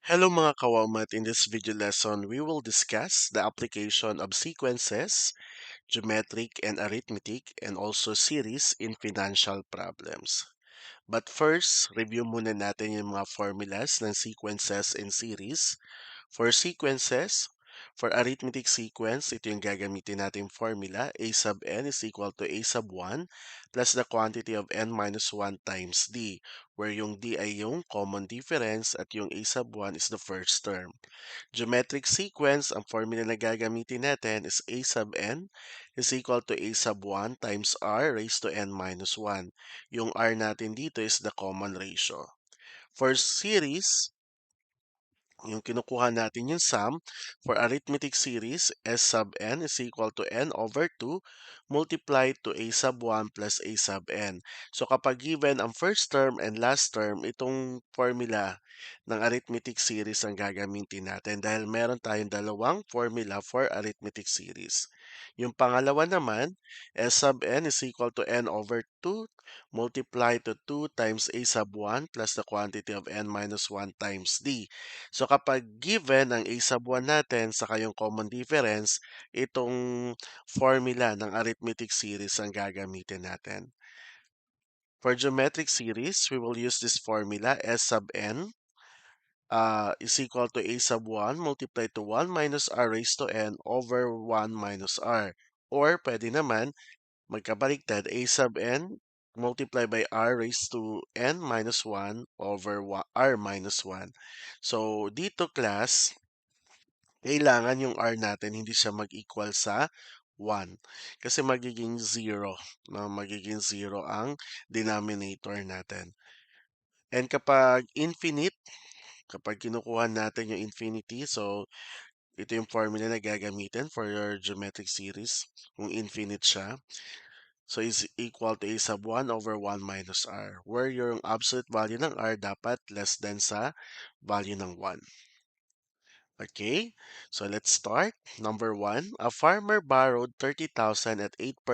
Hello mga kawamat, in this video lesson, we will discuss the application of sequences, geometric and arithmetic, and also series in financial problems. But first, review muna natin yung mga formulas ng sequences and series. For sequences, for arithmetic sequence, ito yung gagamitin natin formula. A sub n is equal to a sub 1 plus the quantity of n minus 1 times d, where yung d ay yung common difference at yung a sub 1 is the first term. Geometric sequence, ang formula na gagamitin natin is a sub n is equal to a sub 1 times r raised to n minus 1. Yung r natin dito is the common ratio. For series, yung kinukuha natin yung sum for arithmetic series, S sub n is equal to n over 2 multiplied to a sub 1 plus a sub n. So kapag given ang first term and last term, itong formula ng arithmetic series ang gagamitin natin dahil meron tayong dalawang formula for arithmetic series. Yung pangalawa naman, S sub n is equal to n over 2 multiplied to 2 times a sub 1 plus the quantity of n minus 1 times d. So kapag given ang a sub 1 natin sa yung common difference, itong formula ng arithmetic series ang gagamitin natin. For geometric series, we will use this formula S sub n is equal to a sub 1 multiplied to 1 minus r raised to n over 1 minus r. Or pwede naman magkabaliktad a sub n multiplied by r raised to n minus 1 over r minus 1. So dito class, kailangan yung r natin hindi siya mag-equal sa 1 kasi magiging 0, no? Magiging 0 ang denominator natin. And kapag infinite, kapag kinukuha natin yung infinity, so ito yung formula na gagamitin for your geometric series kung infinite siya. So is equal to a sub 1 over 1 minus r, where yung absolute value ng r dapat less than sa value ng 1. Okay, so let's start. Number 1, a farmer borrowed 30,000 at 8%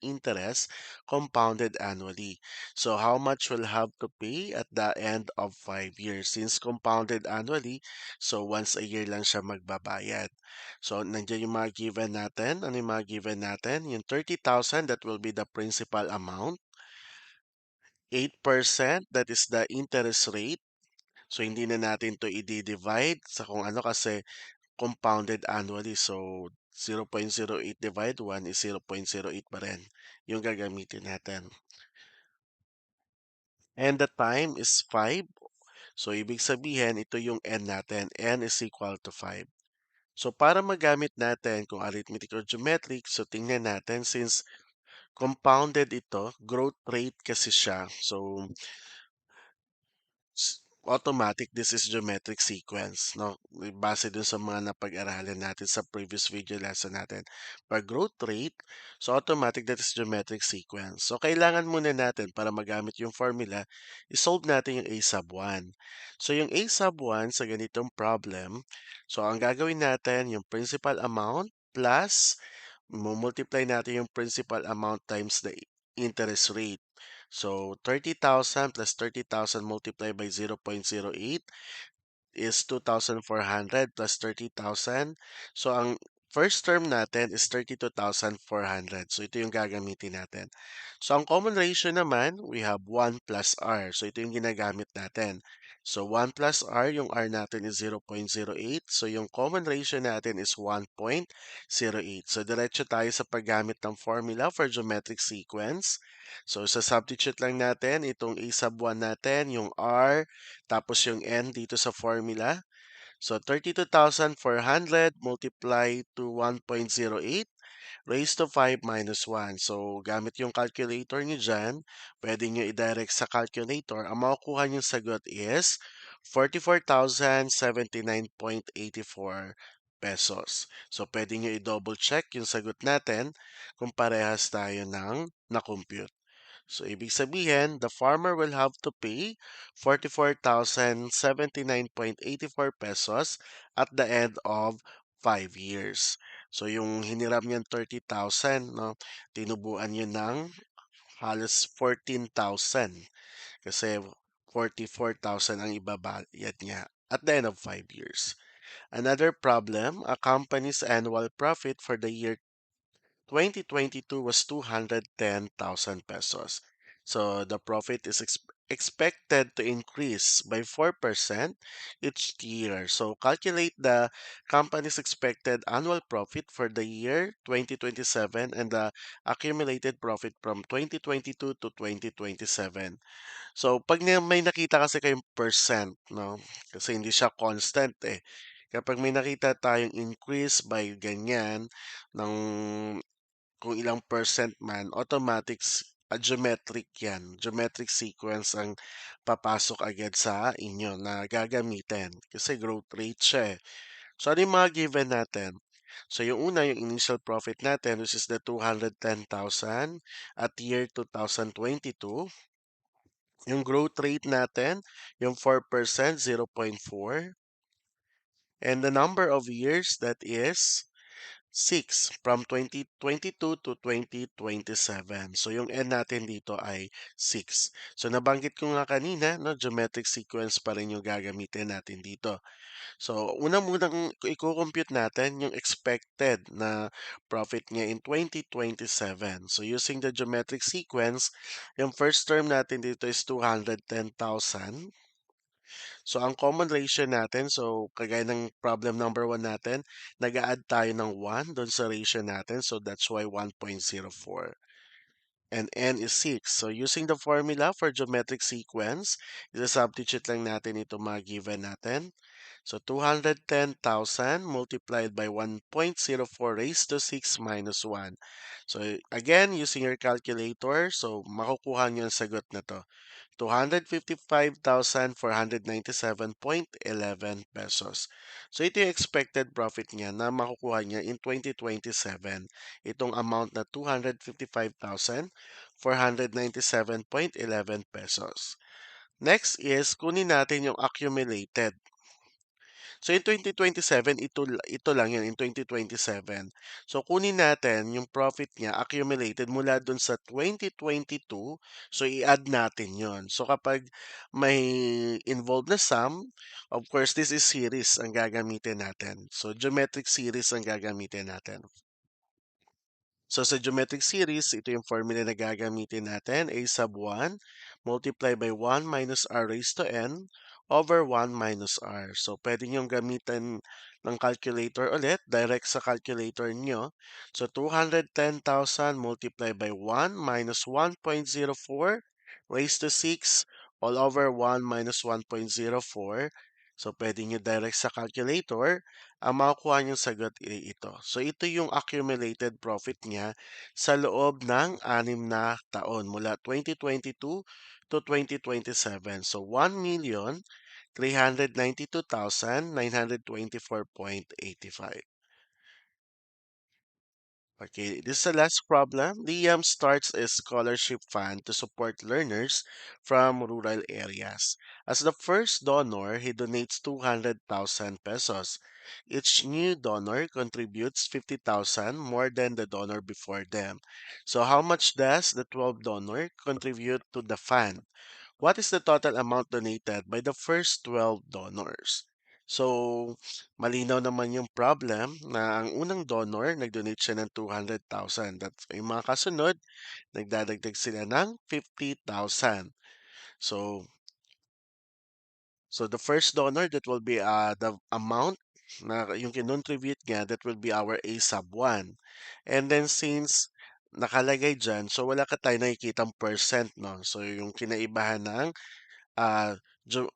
interest compounded annually. So how much will have to pay at the end of 5 years? Since compounded annually, so once a year lang siya magbabayad. So nandiyan yung mga given natin. Ano yung mga given natin? Yung 30,000, that will be the principal amount. 8%, that is the interest rate. So hindi na natin to i-divide sa kung ano kasi compounded annually. So, 0.08 divide 1 is 0.08 pa rin yung gagamitin natin. And the time is 5. So, ibig sabihin, ito yung n natin. N is equal to 5. So, para magamit natin kung arithmetic or geometric, so tingnan natin since compounded ito, growth rate kasi siya. So, automatic, this is geometric sequence, no? Base dun sa mga napag-aralan natin sa previous video lesson natin. Pag growth rate, so automatic, that is geometric sequence. So, kailangan muna natin para magamit yung formula, isolve natin yung a sub 1. So, yung a sub 1 sa ganitong problem, so ang gagawin natin, yung principal amount plus, multiply natin yung principal amount times the interest rate. So, 30,000 plus 30,000 multiplied by 0.08 is 2,400 plus 30,000. So, ang first term natin is 32,400. So, ito yung gagamitin natin. So, ang common ratio naman, we have 1 plus r. So, ito yung ginagamit natin. So, 1 plus r, yung r natin is 0.08. So, yung common ratio natin is 1.08. So, diretso tayo sa paggamit ng formula for geometric sequence. So, sa substitute lang natin, itong a sub 1 natin, yung r, tapos yung n dito sa formula. So, 32,400 multiply to 1.08 raised to 5 minus 1. So, gamit yung calculator nyo dyan, pwede nyo i-direct sa calculator. Ang makukuha nyo sagot is 44,079.84 pesos. So, pwede nyo i-double check yung sagot natin kung parehas tayo ng na-compute. So, ibig sabihin, the farmer will have to pay 44,079.84 pesos at the end of 5 years. So, yung hiniram niyang 30,000, no, tinubuan niyo ng halos 14,000 kasi 44,000 ang ibabayad niya. at the end of 5 years. Another problem, a company's annual profit for the year 2022 was 210,000 pesos. So the profit is expected to increase by 4% each year. So calculate the company's expected annual profit for the year 2027 and the accumulated profit from 2022 to 2027. So pag may nakita kasi kayong percent, no? Kasi hindi siya constant eh. Kapag may nakita tayong increase by ganyan ng kung ilang percent man, geometric yan. Geometric sequence ang papasok agad sa inyo na gagamitin. Kasi growth rate siya eh. So, ano yung mga given natin? So, yung una, yung initial profit natin, which is the 210,000 at year 2022. Yung growth rate natin, yung 4%, 0.4. And the number of years, that is 6 from 2022 to 2027. So yung N natin dito ay 6. So nabanggit ko nga kanina, no, geometric sequence pa rin yung gagamitin natin dito. So una munang i-compute natin yung expected na profit niya in 2027. So using the geometric sequence, yung first term natin dito is 210,000. So, ang common ratio natin, so kagaya ng problem number 1 natin, nag-a-add tayo ng 1 doon sa ratio natin. So, that's why 1.04. And n is 6. So, using the formula for geometric sequence, isa-substitute lang natin ito mga given natin. So, 210,000 multiplied by 1.04 raised to 6 minus 1. So, again, using your calculator, so makukuha nyo ang sagot na to. 255,497.11 pesos. So ito yung expected profit niya na makukuha niya in 2027. Itong amount na 255,497.11 pesos. Next is kunin natin yung accumulated. So in 2027, ito lang yun, in 2027. So kunin natin yung profit niya accumulated mula dun sa 2022. So i-add natin yon. So kapag may involved na sum, of course, this is series ang gagamitin natin. So geometric series ang gagamitin natin. So sa geometric series, ito yung formula na gagamitin natin. A sub 1 multiply by 1 minus r raised to n over 1 minus r. So pwede nyo gamitin ng calculator ulit, direct sa calculator nyo. So 210,000 multiply by 1 minus 1.04 raised to 6 all over 1 minus 1.04. So pwede nyo direct sa calculator. Ang makukuha niyong sagot ay ito. So ito yung accumulated profit niya sa loob ng 6 na taon mula 2022 to 2027. So 1,392,924.85. Okay, this is the last problem. Liam starts a scholarship fund to support learners from rural areas. As the first donor, he donates 200,000 pesos. Each new donor contributes 50,000 more than the donor before them. So how much does the 12th donor contribute to the fund? What is the total amount donated by the first 12 donors? So, malinaw naman yung problem na ang unang donor, nag-donate siya ng 200,000. That's yung mga kasunod, nagdadagdag sila ng 50,000. So, the first donor, that will be the amount na yung kinontribute niya, that will be our A sub 1. And then since nakalagay dyan, so wala ka tayo nakikitang percent, no? So, yung kinaibahan ng uh,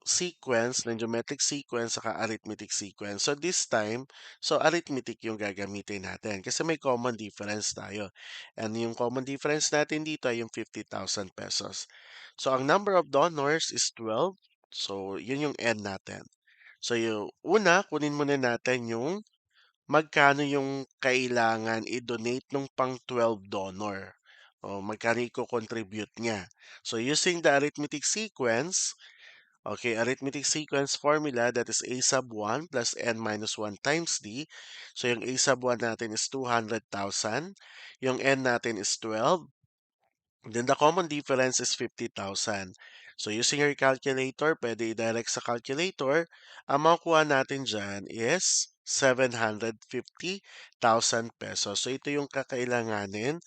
sequence, ng geometric sequence, saka arithmetic sequence. So this time, so arithmetic yung gagamitin natin kasi may common difference tayo. And yung common difference natin dito ay yung 50,000 pesos. So ang number of donors is 12. So yun yung n natin. So yung una, kunin muna natin yung magkano yung kailangan i-donate nung pang 12 donor. O magkano i-contribute niya. So using the arithmetic sequence, okay, arithmetic sequence formula, that is a sub 1 plus n minus 1 times d. So yung a sub 1 natin is 200,000. Yung n natin is 12. Then the common difference is 50,000. So using your calculator, pwede i-direct sa calculator. Ang makukuha natin dyan is 750,000 pesos. So ito yung kakailanganin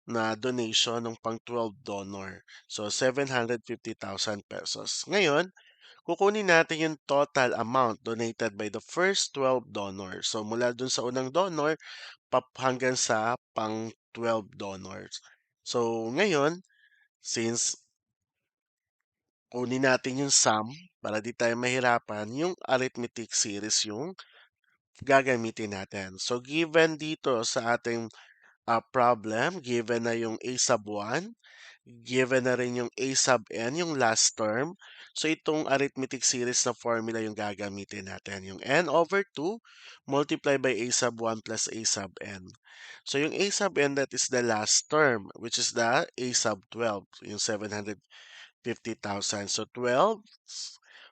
na donation ng pang 12 donor. So 750,000 pesos. Ngayon, kukunin natin yung total amount donated by the first 12 donors. So mula dun sa unang donor, hanggang sa pang 12 donors. So ngayon, since kunin natin yung sum para di tayo mahirapan, yung arithmetic series yung gagamitin natin. So given dito sa ating problem, given na yung a sub 1, given na rin yung a sub n, yung last term. So itong arithmetic series na formula yung gagamitin natin. Yung n over 2 multiply by a sub 1 plus a sub n. So yung a sub n, that is the last term, which is the a sub 12, yung 750,000. So 12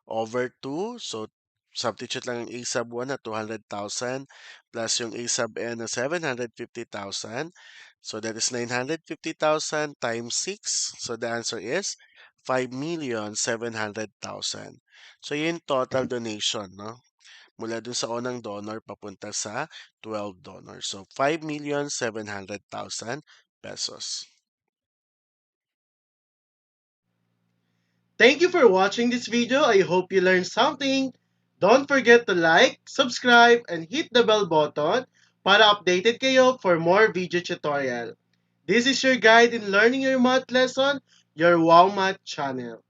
over 2. So substitute lang yung a sub 1 na 200,000 plus yung a sub n na 750,000. So that is 950,000 times 6. So the answer is 5,700,000. So yun total donation, no? Mula dun sa unang donor papunta sa 12 donors. So 5,700,000 pesos. Thank you for watching this video. I hope you learned something. Don't forget to like, subscribe, and hit the bell button para updated kayo for more video tutorial. This is your guide in learning your math lesson, your Wow Math channel.